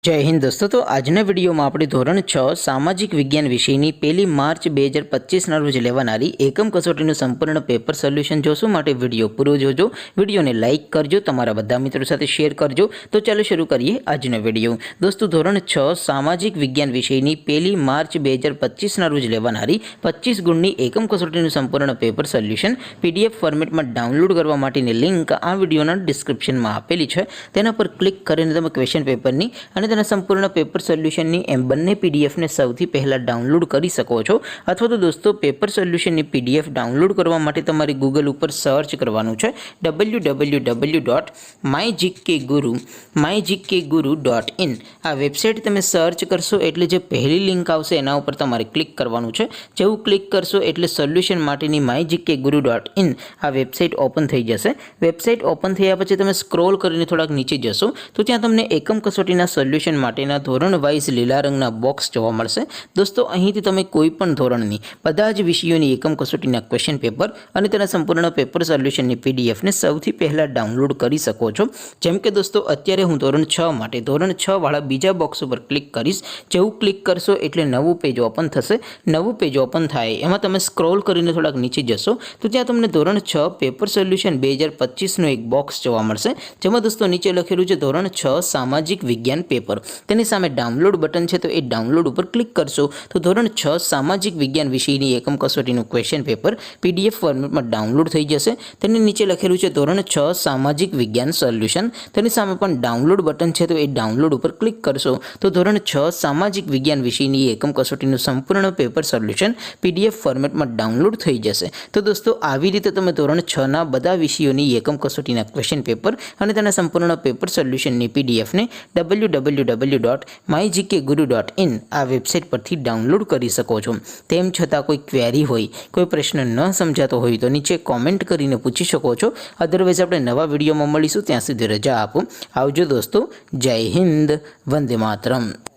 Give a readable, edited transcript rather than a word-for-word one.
जय हिंद दोस्तों। तो આજના વિડીયોમાં આપણે ધોરણ 6 સામાજિક વિજ્ઞાન વિષયની 1 માર્ચ 2025ના રોજ લેવાનારી એકમ કસોટીનું સંપૂર્ણ પેપર સોલ્યુશન જોશું। માટે વિડીયો પૂરો જોજો, વિડીયોને લાઇક કરજો, તમારા બધા મિત્રો સાથે શેર કરજો। તો ચાલો શરૂ કરીએ આજનો વિડીયો। દોસ્તો ધોરણ 6 સામાજિક વિજ્ઞાન વિષયની 1 માર્ચ 2025ના રોજ લેવાનારી 25 ગુણની એકમ કસોટીનું સંપૂર્ણ પેપર સોલ્યુશન પીડીએફ ફોર્મેટમાં ડાઉનલોડ કરવા માટેની લિંક આ વિડીયોના ડિસ્ક્રિપ્શનમાં આપેલી છે। તેના પર ક્લિક કરીને તમે ક્વેશ્ચન પેપરની અને संपूर्ण पेपर सोल्यूशन बने पीडीएफ ने सौथी पहला डाउनलॉड कर सको छो। अथवा तो दोस्तों पेपर सोल्यूशन पीडीएफ डाउनलॉड करवा माटे तमारे गूगल पर सर्च करवानुं छे www.mygkguru.in। आ वेबसाइट तमे सर्च करशो एटले जे पहली लिंक आवशे एना उपर तमारे क्लिक करवानुं छे। जेवुं क्लिक करशो एटले सोल्यूशन माटेनी mygkguru.in आ वेबसाइट ओपन थई जशे। वेबसाइट ओपन थया पछी तमे स्क्रॉल करीने थोड़ाक नीचे जशो तो त्यां तमने एकम कसोटीना सोल्यूशन माटेना धोरण वाइज लीला रंगना बॉक्स जोवा मळशे। दोस्तों અહીંથી તમે કોઈપણ ધોરણની બધા જ વિષયોની એકમ કસોટીના ક્વેશ્ચન પેપર અને તેના સંપૂર્ણ પેપર સોલ્યુશનની પીડીએફ ને સૌથી પહેલા ડાઉનલોડ કરી શકો છો। જેમ કે દોસ્તો અત્યારે હું ધોરણ 6 માટે ધોરણ 6 વાળા બીજા બોક્સ ઉપર ક્લિક કરીશ। જેવું ક્લિક કરશો એટલે નવું પેજ ઓપન થશે। નવું પેજ ઓપન થાય એમાં તમે સ્ક્રોલ કરીને થોડાક નીચે જશો તો ત્યાં તમને ધોરણ 6 પેપર સોલ્યુશન 2025 નો એક બોક્સ જોવા મળશે। જેમાં દોસ્તો નીચે લખેલું છે ધોરણ 6 સામાજિક વિજ્ઞાન પેપર। તેની સામે ડાઉનલોડ બટન છે તો એ ડાઉનલોડ ઉપર ક્લિક કરશો તો ધોરણ 6 સામાજિક વિજ્ઞાન વિષયની એકમ કસોટીનું ક્વેશ્ચન પેપર પીડીએફ ફોર્મેટમાં ડાઉનલોડ થઈ જશે। તેની નીચે લખેલું છે ધોરણ 6 સામાજિક વિજ્ઞાન સોલ્યુશન। તેની સામે પણ ડાઉનલોડ બટન છે તો એ ડાઉનલોડ ઉપર ક્લિક કરશો તો ધોરણ 6 સામાજિક વિજ્ઞાન વિષયની એકમ કસોટીનું સંપૂર્ણ પેપર સોલ્યુશન પીડીએફ ફોર્મેટમાં ડાઉનલોડ થઈ જશે। તો દોસ્તો આવી રીતે તમે ધોરણ 6 ના બધા વિષયોની એકમ કસોટીના ક્વેશ્ચન પેપર અને તેના સંપૂર્ણ પેપર સોલ્યુશનની પીડીએફ ને www.mygkguru.in આ વેબસાઇટ પરથી ડાઉનલોડ કરી શકો છો। તેમ છતાં કોઈ ક્વેરી હોય, કોઈ પ્રશ્ન ન સમજાતો હોય તો નીચે કોમેન્ટ કરીને પૂછી શકો છો। અધરવાઇઝ આપણે નવા વિડીયોમાં મળીશું, ત્યાં સુધી રજા આપો। આવજો દોસ્તો। જય હિન્દ, વંદે માતરમ।